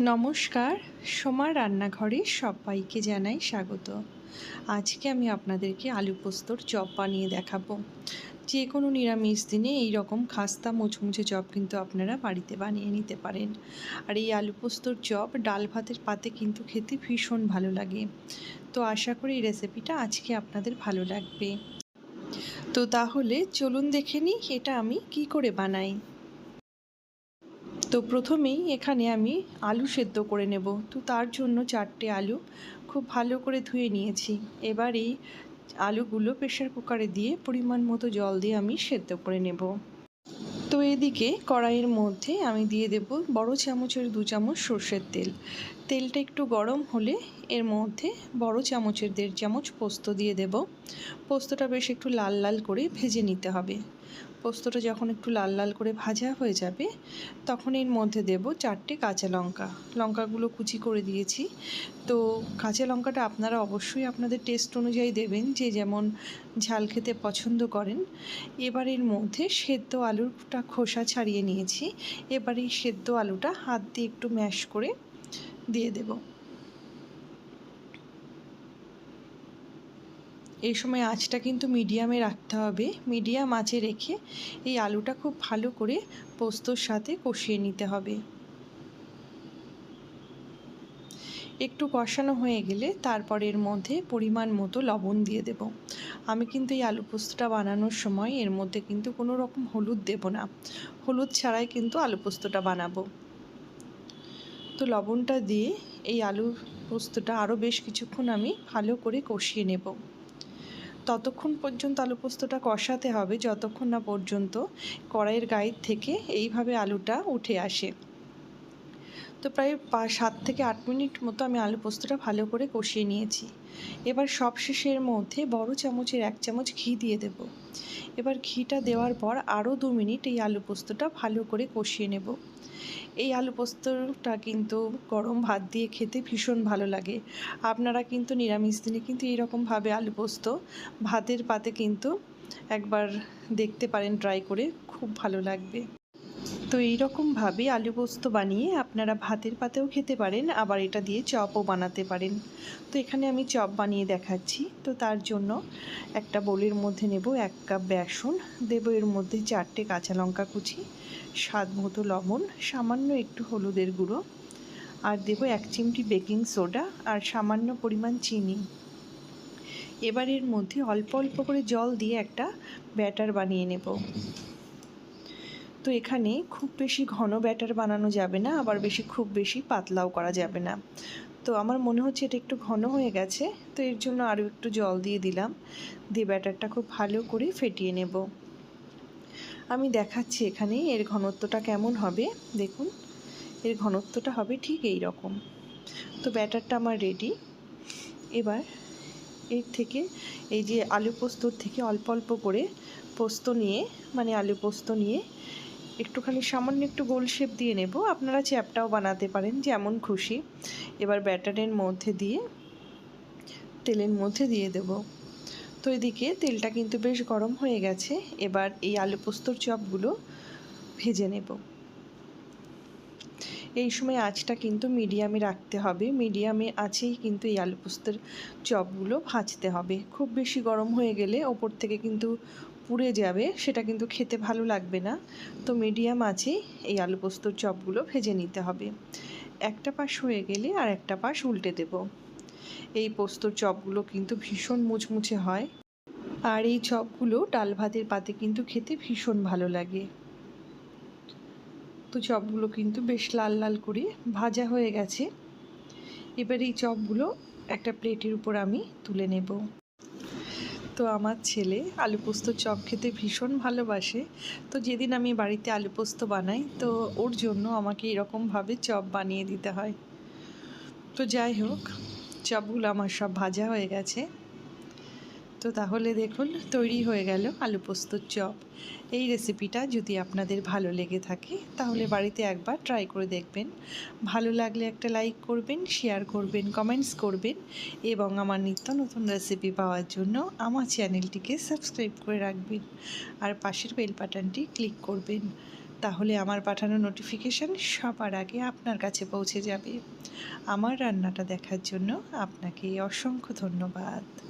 নমস্কার, সোমার রান্নাঘরে সবাইকে জানাই স্বাগত। আজকে আমি আপনাদেরকে আলু পোস্তর চপ বানিয়ে দেখাবো। যে কোনো নিরামিষ দিনে এই রকম খাস্তা মুচমুচে চপ কিন্তু আপনারা বাড়িতে বানিয়ে নিতে পারেন। আর এই আলু পোস্তর চপ ডাল ভাতের পাতে কিন্তু খেতে ভীষণ ভালো লাগে। তো আশা করি এই রেসিপিটা আজকে আপনাদের ভালো লাগবে। তো তাহলে চলুন দেখে নিই এটা আমি কি করে বানাই। তো প্রথমেই এখানে আমি আলু সেদ্ধ করে নেব। তো তার জন্য 4টে আলু খুব ভালো করে ধুয়ে নিয়েছি। এবার এই আলুগুলো প্রেসার কুকারে দিয়ে পরিমাণ মতো জল দিয়ে আমি সেদ্ধ করে নেব। তো এদিকে কড়াইয়ের মধ্যে আমি দিয়ে দেব বড় চামচের 2 চামচ সর্ষের তেল। তেলটা একটু গরম হলে এর মধ্যে বড় চামচের 1.5 চামচ পোস্ত দিয়ে দেব। পোস্তটা বেশ একটু লাল লাল করে ভেজে নিতে হবে। পোস্তটা যখন একটু লাল লাল করে ভাজা হয়ে যাবে তখন এর মধ্যে দেব 4টে কাঁচা লঙ্কা। লঙ্কাগুলো কুচি করে দিয়েছি। তো কাঁচা লঙ্কাটা আপনারা অবশ্যই আপনাদের টেস্ট অনুযায়ী দেবেন, যে যেমন ঝাল খেতে পছন্দ করেন। এবার এর মধ্যে সেদ্ধ আলুটা খোসা ছাড়িয়ে নিয়েছি। এবার এই সেদ্ধ আলুটা হাত দিয়ে একটু ম্যাশ করে দিয়ে দেব। এই সময় আঁচটা কিন্তু মিডিয়ামে রাখতে হবে। মিডিয়াম আঁচে রেখে এই আলুটা খুব ভালো করে পোস্তর সাথে কষিয়ে নিতে হবে। একটু কষানো হয়ে গেলে তারপর এর মধ্যে পরিমাণ মতো লবণ দিয়ে দেব। আমি কিন্তু এই আলু পোস্তটা বানানোর সময় এর মধ্যে কিন্তু কোনো রকম হলুদ দেব না। হলুদ ছাড়াই কিন্তু আলু পোস্তটা বানাবো। তো লবণটা দিয়ে এই আলু পোস্তটা আরও বেশ কিছুক্ষণ আমি ভালো করে কষিয়ে নেব। ততক্ষণ পর্যন্ত আলু পোস্তটা কষাতে হবে যতক্ষণ না পর্যন্ত কড়াইয়ের গায়ের থেকে এইভাবে আলুটা উঠে আসে। তো প্রায় 7 থেকে 8 মিনিট মতো আমি আলু পোস্তটা ভালো করে কষিয়ে নিয়েছি। এবার সবশেষে এর মধ্যে বড় চামচের 1 চামচ ঘি দিয়ে দেব। এবার ঘিটা দেওয়ার পর আরও 2 মিনিট এই আলু পোস্তটা ভালো করে কষিয়ে নেব। এই আলু পোস্তটা কিন্তু গরম ভাত দিয়ে খেতে ভীষণ ভালো লাগে। আপনারা কিন্তু নিরামিষ দিনে কিন্তু এইরকমভাবে আলু পোস্ত ভাতের পাতে কিন্তু একবার দেখতে পারেন ট্রাই করে, খুব ভালো লাগবে। তো এইরকমভাবে আলু পোস্ত বানিয়ে আপনারা ভাতের পাতেও খেতে পারেন, আবার এটা দিয়ে চপও বানাতে পারেন। তো এখানে আমি চপ বানিয়ে দেখাচ্ছি। তো তার জন্য একটা বোলের মধ্যে নেব 1 কাপ বেসন, দেবো এর মধ্যে 4টে কাঁচা লঙ্কা কুচি, স্বাদ মতো লবণ, সামান্য একটু হলুদের গুঁড়ো, আর দেবো 1 চিমটি বেকিং সোডা আর সামান্য পরিমাণ চিনি। এবার এর মধ্যে অল্প অল্প করে জল দিয়ে একটা ব্যাটার বানিয়ে নেব। তো এখানে খুব বেশি ঘন ব্যাটার বানানো যাবে না, আবার খুব বেশি পাতলাও করা যাবে না। তো আমার মনে হচ্ছে এটা একটু ঘন হয়ে গেছে, তো এর জন্য আরও একটু জল দিয়ে দিলাম। দিয়ে ব্যাটারটা খুব ভালো করে ফেটিয়ে নেব। আমি দেখাচ্ছি এখানে এর ঘনত্বটা কেমন হবে। দেখুন, এর ঘনত্বটা হবে ঠিক এই রকম। তো ব্যাটারটা আমার রেডি। এবার এর থেকে এই যে আলু পোস্তর থেকে অল্প অল্প করে পোস্ত নিয়ে, মানে আলু পোস্ত নিয়ে একটুখানি সামান্য একটু গোল শেপ দিয়ে নেব। আপনারা চ্যাপটাও বানাতে পারেন, যেমন খুশি। এবার ব্যাটারের মধ্যে দিয়ে তেলের মধ্যে দিয়ে দেব। তো এদিকে তেলটা কিন্তু বেশ গরম হয়ে গেছে। এবার এই আলু পোস্তর চপগুলো ভেজে নেব। এই সময় আঁচটা কিন্তু মিডিয়ামে রাখতে হবে। মিডিয়ামে আঁচেই কিন্তু এই আলু পোস্তর চপগুলো ভাজতে হবে। খুব বেশি গরম হয়ে গেলে ওপর থেকে কিন্তু পুড়ে যাবে, সেটা কিন্তু খেতে ভালো লাগবে না। তো মিডিয়াম আঁচেই এই আলু পোস্তর চপগুলো ভেজে নিতে হবে। একটা পাশ হয়ে গেলে আর একটা পাশ উল্টে দেব। এই পোস্তর চপগুলো কিন্তু ভীষণ মুচমুচে হয়, আর এই চপগুলো ডাল ভাতের পাতে কিন্তু খেতে ভীষণ ভালো লাগে। তো চপগুলো কিন্তু বেশ লাল লাল করে ভাজা হয়ে গেছে। এবার এই চপগুলো একটা প্লেটের উপর আমি তুলে নেব। তো আমার ছেলে আলু পোস্ত চপ খেতে ভীষণ ভালোবাসে। তো যেদিন আমি বাড়িতে আলু পোস্ত বানাই, তো ওর জন্য আমাকে এরকমভাবে চপ বানিয়ে দিতে হয়। তো যাই হোক, চপগুলো আমার সব ভাজা হয়ে গেছে। তো তাহলে দেখুন, তৈরি হয়ে গেল আলু পোস্তর চপ। এই রেসিপিটা যদি আপনাদের ভালো লেগে থাকে তাহলে বাড়িতে একবার ট্রাই করে দেখবেন। ভালো লাগলে একটা লাইক করবেন, শেয়ার করবেন, কমেন্টস করবেন, এবং আমার নিত্য নতুন রেসিপি পাওয়ার জন্য আমার চ্যানেলটিকে সাবস্ক্রাইব করে রাখবেন আর পাশের বেল বাটনটি ক্লিক করবেন। তাহলে আমার পাঠানো নোটিফিকেশান সবার আগে আপনার কাছে পৌঁছে যাবে। আমার রান্নাটা দেখার জন্য আপনাকে অসংখ্য ধন্যবাদ।